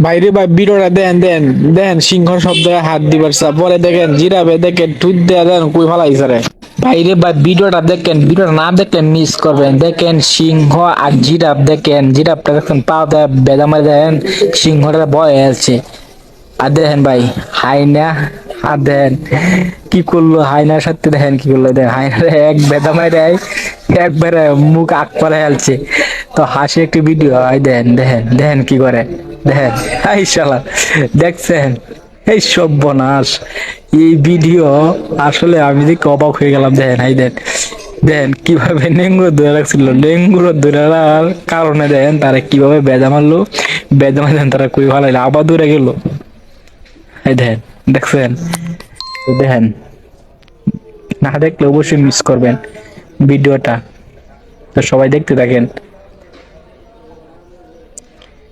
বাইরে ভাই ভিডিওটা দেন দেন দেন সিংহ শব্দ হাত দিবার চা পরে দেখেন জিরাবে দেখেন টুইট দেয়া দেন কই ফালাইছে রে বাইরে ভাই ভিডিওটা দেখেন ভিডিওটা না দেখেন মিস করবেন দেখেন সিংহ আর জিরাফ দেখেন জিরাফটা দেখেন পা দেয় বেদা দেন সিংহটা ভয় আছে আর দেখেন ভাই হাইনা আর দেখেন কি করলো হাইনার সাথে দেখেন কি করলো দেখেন হাইনার এক বেদা মারে একবারে মুখ আগ করে ফেলছে তো হাসি একটি ভিডিও হয় দেখেন দেখেন দেখেন কি করে দেখেন এই শালা দেখছেন এই সর্বনাশ এই ভিডিও আসলে আমি দেখে অবাক হয়ে গেলাম দেখেন এই দেখেন দেখেন কিভাবে নেঙ্গুর ধরে রাখছিল নেঙ্গুর ধরে রাখার কারণে দেখেন তারা কিভাবে বেজা মারলো বেজা মারলেন তারা কই ভালো আবার দূরে গেল এই দেখেন দেখছেন তো দেখেন না দেখলে অবশ্যই মিস করবেন ভিডিওটা তো সবাই দেখতে থাকেন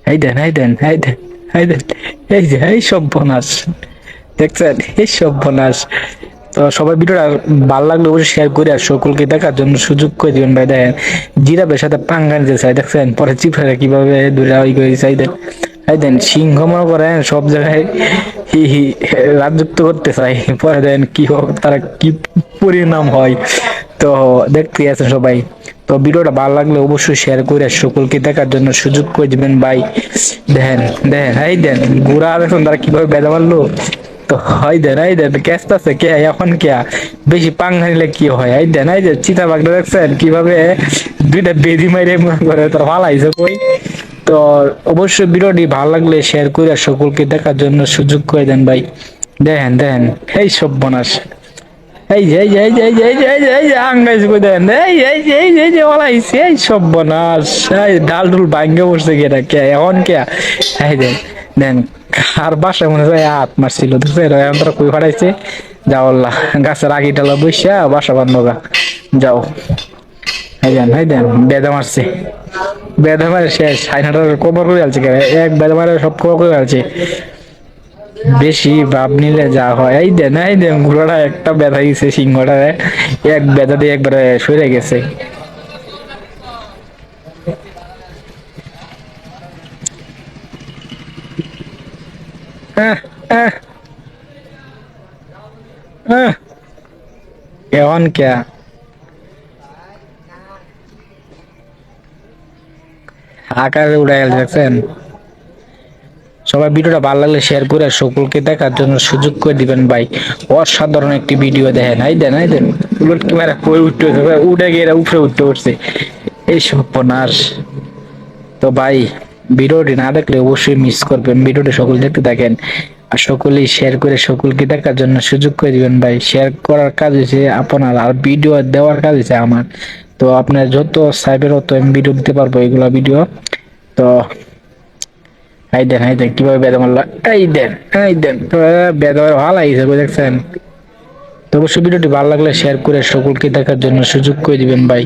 এই দেন এই দেন এই দেন এই দেন এই যে এই সর্বনাশ দেখছেন এই সর্বনাশ তো সবাই ভিডিওটা ভালো লাগলে অবশ্যই শেয়ার করে আর সকলকে দেখার জন্য সুযোগ করে দিবেন ভাই দেখেন জিরাফের সাথে পাঙ্গা নিতে চাই দেখছেন পরে চিপড়া কিভাবে দূরে ওই করে চাই দেন এই দেন সিংহ মনে করেন সব জায়গায় রাজযুক্ত করতে চাই পরে দেন কি হোক তারা কি পরিণাম হয় তো দেখতে আছেন সবাই তো ভিডিওটা ভালো লাগলে অবশ্যই শেয়ার করে সকলকে দেখার জন্য সুযোগ করে দিবেন ভাই দেখেন দেখেন এই দেন ঘোড়া দেখুন তারা কিভাবে বেদা মারলো তো হয় দেন এই দেন ক্যাস্ট আছে কে এখন কে বেশি পাঙ্গা নিলে কি হয় এই দেন এই যে চিতা বাঘটা দেখছেন কিভাবে দুইটা বেদি মাইরে মনে করে তার ভালো আইছে কই তো অবশ্যই ভিডিওটি ভালো লাগলে শেয়ার করে সকলকে দেখার জন্য সুযোগ করে দেন ভাই দেখেন দেখেন এই সর্বনাশ এই যে এই যে এই যে এই যে এই যে এই যে এই যে আঙ্গাইছে কই দেন এই যে ওলাইছে এই সর্বনাশ এই ডাল ডুল ভাঙ্গে বসছে কে এটা কে এখন কে এই দেন দেন আর বাসায় মনে হয় হাত মারছিল দেখছেন এখন তারা কই ফাটাইছে যাও আল্লাহ গাছের আগি ডালা বসিয়া বাসা বান্ধবা যাও এই দেন বেদা মারছে বেদা মারে শেষ হাইনাটার কবর করে আলছে এক বেদা মারে সব কবর করে আলছে বেশি ভাব নিলে যা হয় এই দেন ঘোড়াটা একটা ব্যথা গেছে সিংহটা এক ব্যথা দিয়ে একবারে সরে গেছে আহ, আহ, আহ, এখন কে আকাশে উড়ে গেছে দেখছেন সবাই ভিডিওটা ভালো লাগলে শেয়ার করে সকলকে দেখার জন্য সুযোগ করে দিবেন ভাই অসাধারণ একটি ভিডিও দেখেন এই দেন উলট ক্যামেরা কই উঠতে উঠে গিয়ে উপরে উঠতে উঠছে এই সর্বনাশ তো ভাই ভিডিওটি না দেখলে অবশ্যই মিস করবেন ভিডিওটি সকল দেখতে থাকেন আর সকলেই শেয়ার করে সকলকে দেখার জন্য সুযোগ করে দিবেন ভাই শেয়ার করার কাজ হচ্ছে আপনার আর ভিডিও দেওয়ার কাজ হচ্ছে আমার তো আপনার যত সাইবের অত আমি ভিডিও দিতে পারবো এগুলা ভিডিও তো এই দেন কিভাবে বেদা মারলো এই দেন বেদা ভালো লাগছে দেখছেন তো অবশ্যই ভিডিওটি ভালো লাগলে শেয়ার করে সকলকে দেখার জন্য সুযোগ করে দিবেন ভাই